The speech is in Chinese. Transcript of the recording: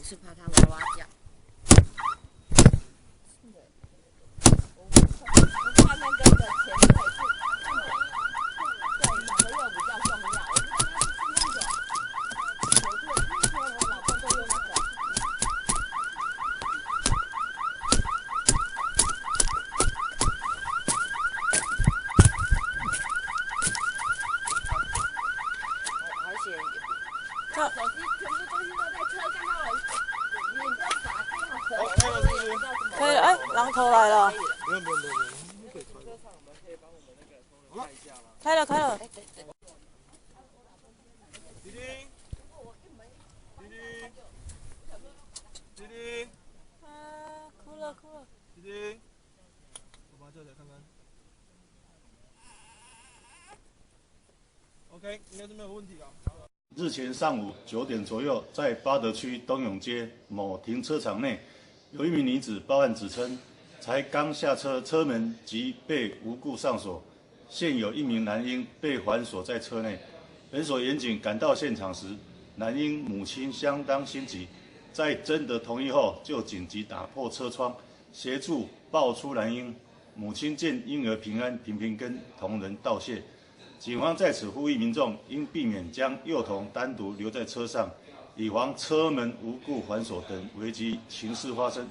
是怕他哇哇叫。我看那个的前腿是，对，小朋友比较重要。我看他是那个，我老公都用那个。而且，手机全部东西都在车上，那我你在傻电脑可以了，哎，榔头来了。不用，可以穿。车上我们可以帮我们那个同仁看一下吗？开了。滴滴，滴滴，啊，哭了。滴滴，我把它叫起来看看。OK， 应该是没有问题啊。日前上午9点左右，在八德区东永街某停车场内，有一名女子报案指称，才刚下车，车门即被无故上锁，现有一名男婴被反锁在车内。本所员警赶到现场时，男婴母亲相当心急，在征得同意后，就紧急打破车窗，协助抱出男婴。母亲见婴儿平安，频频跟同仁道谢。警方在此呼吁民众应避免将幼童单独留在车上，以防车门无故反锁等危及情事发生。